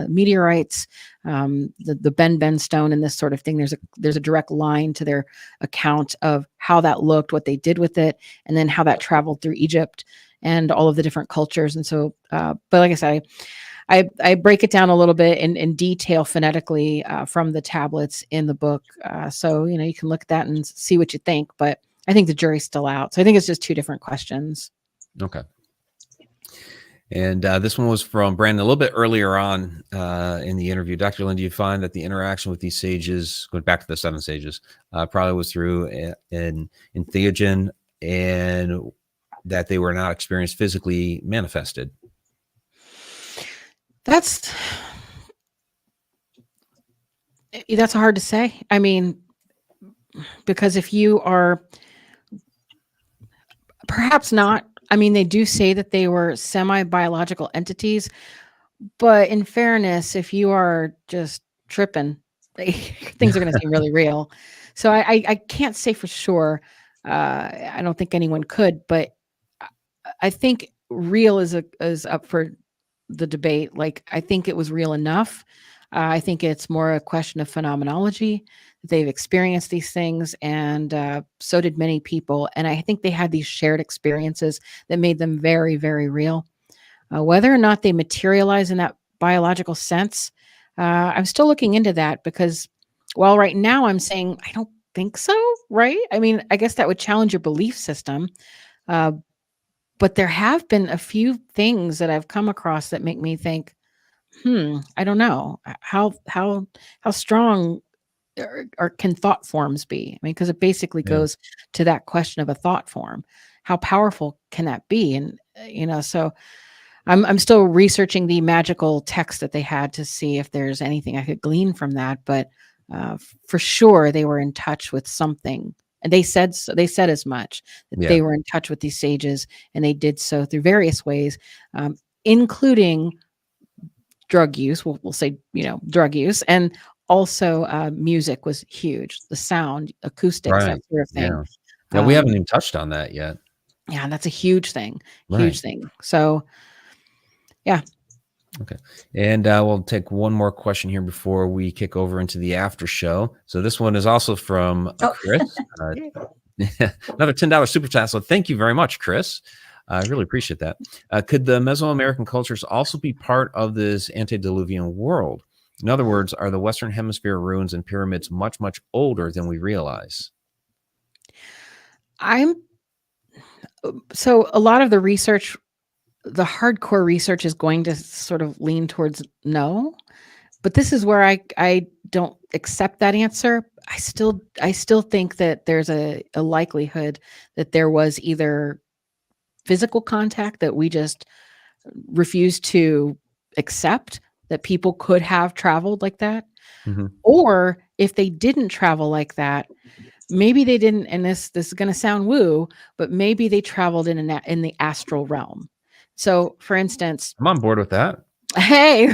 Speaker 2: meteorites, the Ben stone, and this sort of thing. There's a direct line to their account of how that looked, what they did with it, and then how that traveled through Egypt. and all of the different cultures. And so, but like I said, I break it down a little bit in detail phonetically from the tablets in the book. So, you can look at that and see what you think, but I think the jury's still out. So I think it's just two different questions.
Speaker 1: Okay. And this one was from Brandon a little bit earlier on in the interview. Dr. Lynn, do you find that the interaction with these sages, going back to the 7 sages, probably was through in Theogen, and that they were not experienced physically manifested?
Speaker 2: That's hard to say. I mean, because if you are perhaps not, I mean, they do say that they were semi-biological entities, but in fairness, if you are just tripping, things are going to seem really real. So I can't say for sure. I don't think anyone could, but I think real is up for the debate. Like, I think it was real enough. I think it's more a question of phenomenology. They've experienced these things, and so did many people. And I think they had these shared experiences that made them very, very real. Whether or not they materialize in that biological sense, I'm still looking into that, because while right now I'm saying I don't think so, right? I mean, I guess that would challenge your belief system. But there have been a few things that I've come across that make me think, I don't know how strong or can thought forms be? I mean, because it basically goes to that question of a thought form. How powerful can that be? And so I'm still researching the magical text that they had to see if there's anything I could glean from that. But for sure, they were in touch with something. And they said so, they said as much, that they were in touch with these sages, and they did so through various ways, including drug use. We'll say, drug use, and also music was huge. The sound, acoustics, that sort of thing.
Speaker 1: Yeah, we haven't even touched on that yet.
Speaker 2: Yeah, and that's a huge thing. Huge thing. So, yeah.
Speaker 1: Okay. And we'll take one more question here before we kick over into the after show. So this one is also from Chris. Another $10 super chat. So thank you very much, Chris. I really appreciate that. Could the Mesoamerican cultures also be part of this antediluvian world? In other words, are the Western Hemisphere ruins and pyramids much, much older than we realize?
Speaker 2: So a lot of the research, the hardcore research, is going to sort of lean towards no, but this is where I don't accept that answer. I still think that there's a likelihood that there was either physical contact that we just refuse to accept, that people could have traveled like that. Or if they didn't travel like that, maybe they didn't, and this is going to sound woo, but maybe they traveled in the astral realm. So, for instance,
Speaker 1: I'm on board with that.
Speaker 2: Hey,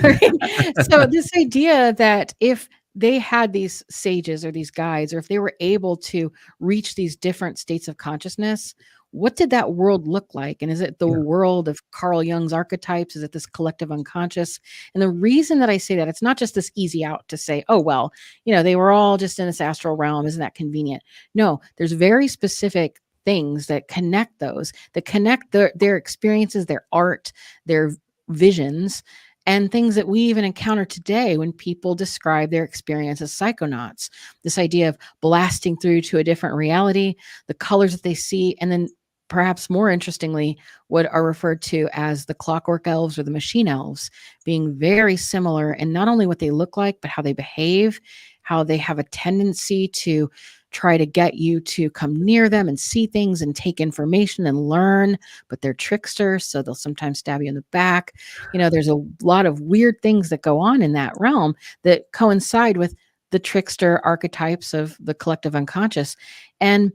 Speaker 2: so this idea that if they had these sages or these guides, or if they were able to reach these different states of consciousness, what did that world look like? And is it the world of Carl Jung's archetypes? Is it this collective unconscious? And the reason that I say that, it's not just this easy out to say, oh, well, they were all just in this astral realm. Isn't that convenient? No, there's very specific things that connect that connect their experiences, their art, their visions, and things that we even encounter today when people describe their experience as psychonauts. This idea of blasting through to a different reality, the colors that they see, and then perhaps more interestingly, what are referred to as the clockwork elves or the machine elves, being very similar in not only what they look like, but how they behave, how they have a tendency to try to get you to come near them and see things and take information and learn, but they're tricksters, so they'll sometimes stab you in the back. There's a lot of weird things that go on in that realm that coincide with the trickster archetypes of the collective unconscious. And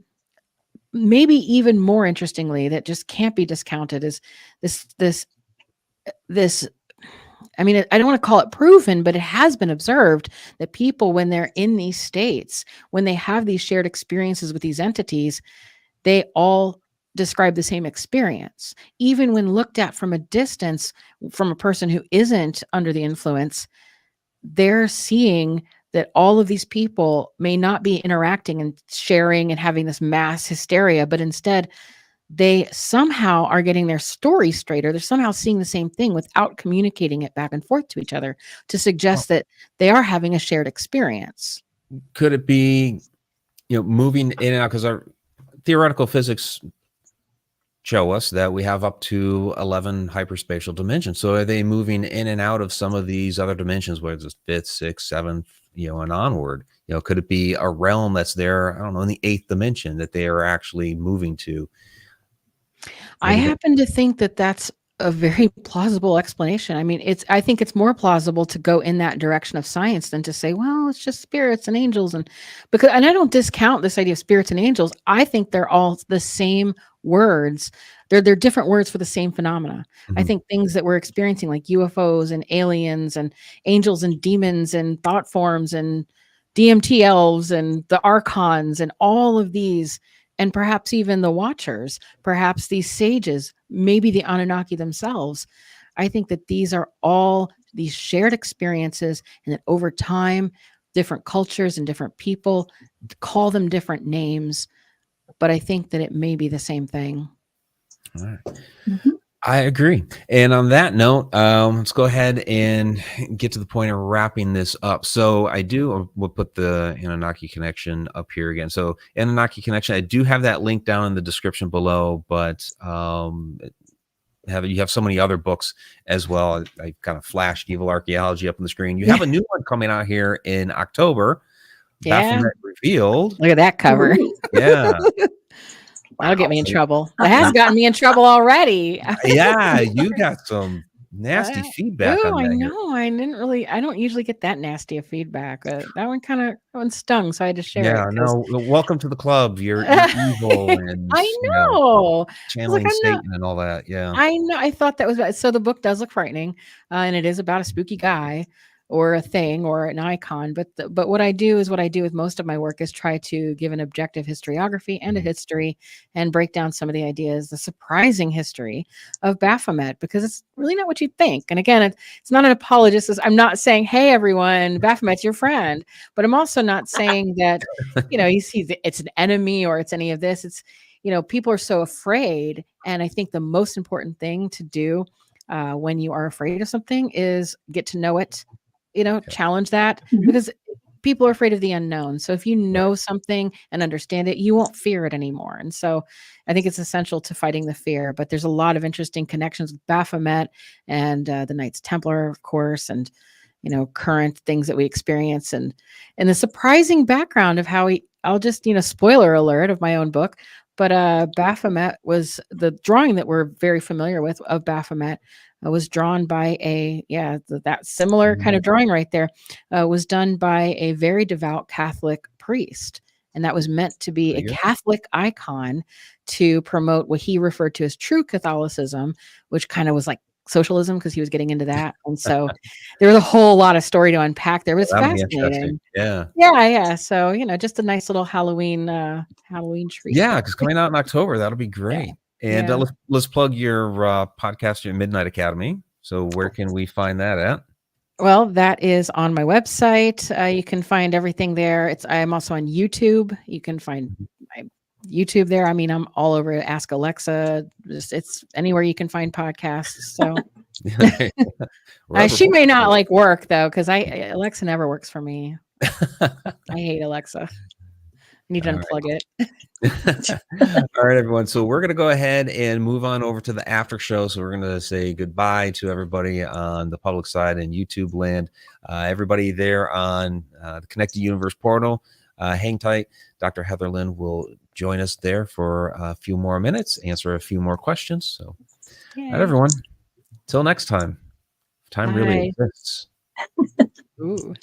Speaker 2: maybe even more interestingly, that just can't be discounted, is this I mean, I don't want to call it proven, but it has been observed that people, when they're in these states, when they have these shared experiences with these entities, they all describe the same experience. Even when looked at from a distance, from a person who isn't under the influence, they're seeing that all of these people may not be interacting and sharing and having this mass hysteria, but instead they somehow are getting their story straighter. They're somehow seeing the same thing without communicating it back and forth to each other to suggest that they are having a shared experience.
Speaker 1: Could it be, moving in and out? Because our theoretical physics show us that we have up to 11 hyperspatial dimensions. So are they moving in and out of some of these other dimensions, whether it's fifth, sixth, seventh, and onward? Could it be a realm that's there, I don't know, in the 8th dimension that they are actually moving to?
Speaker 2: I happen to think that that's a very plausible explanation. I mean, I think it's more plausible to go in that direction of science than to say, well, it's just spirits and angels. And I don't discount this idea of spirits and angels. I think they're all the same words. They're different words for the same phenomena. I think things that we're experiencing, like UFOs and aliens and angels and demons and thought forms and DMT elves and the archons and all of these, and perhaps even the watchers, perhaps these sages, maybe the Anunnaki themselves. I think that these are all these shared experiences, and that over time, different cultures and different people call them different names. But I think that it may be the same thing.
Speaker 1: All right. I agree. And on that note, let's go ahead and get to the point of wrapping this up. So we'll put the Anunnaki connection up here again. So Anunnaki connection, I do have that link down in the description below, but you have so many other books as well. I kind of flashed Evil Archaeology up on the screen. You have a new one coming out here in October.
Speaker 2: Yeah.
Speaker 1: Baphomet Revealed.
Speaker 2: Look at that cover.
Speaker 1: Yeah.
Speaker 2: That'll get me in trouble. That has gotten me in trouble already.
Speaker 1: Yeah, you got some nasty feedback on that.
Speaker 2: I know. I don't usually get that nasty of feedback. That one stung, so I had to share it.
Speaker 1: Yeah, no, welcome to the club. You're evil and
Speaker 2: I know.
Speaker 1: Channeling Satan and all that. Yeah.
Speaker 2: I know. I thought that was bad. So the book does look frightening, and it is about a spooky guy or a thing or an icon. But what I do with most of my work is try to give an objective historiography and a history and break down some of the ideas, the surprising history of Baphomet, because it's really not what you think. And again, it's not an apologist. I'm not saying, hey, everyone, Baphomet's your friend, but I'm also not saying that, it's an enemy or it's any of this. It's, people are so afraid. And I think the most important thing to do when you are afraid of something is get to know it, challenge that, because people are afraid of the unknown. So if you know something and understand it, you won't fear it anymore. And so I think it's essential to fighting the fear. But there's a lot of interesting connections with Baphomet and the Knights Templar, of course, and current things that we experience, and the surprising background of how I'll just spoiler alert of my own book. But Baphomet was the drawing that we're very familiar with of Baphomet. Was drawn by that similar kind of drawing right there was done by a very devout Catholic priest. And that was meant to be a Catholic icon to promote what he referred to as true Catholicism, which kind of was like socialism, because he was getting into that. And so there was a whole lot of story to unpack there. It was fascinating. Yeah. So, just a nice little Halloween treat.
Speaker 1: Yeah, because coming out in October, that'll be great. Yeah. And let's plug your podcast, your Midnight Academy. So where can we find that at?
Speaker 2: Well, that is on my website. You can find everything there. I'm also on YouTube. You can find my YouTube there. I mean, I'm all over Ask Alexa. It's anywhere you can find podcasts. So she may not like work though, because Alexa never works for me. I hate Alexa. Need to unplug it.
Speaker 1: All right, everyone. So we're going to go ahead and move on over to the after show. So we're going to say goodbye to everybody on the public side and YouTube land. Everybody there on the Connected Universe portal, hang tight. Dr. Heather Lynn will join us there for a few more minutes, answer a few more questions. So, all right, everyone. Till next time. Time really exists.
Speaker 2: Ooh.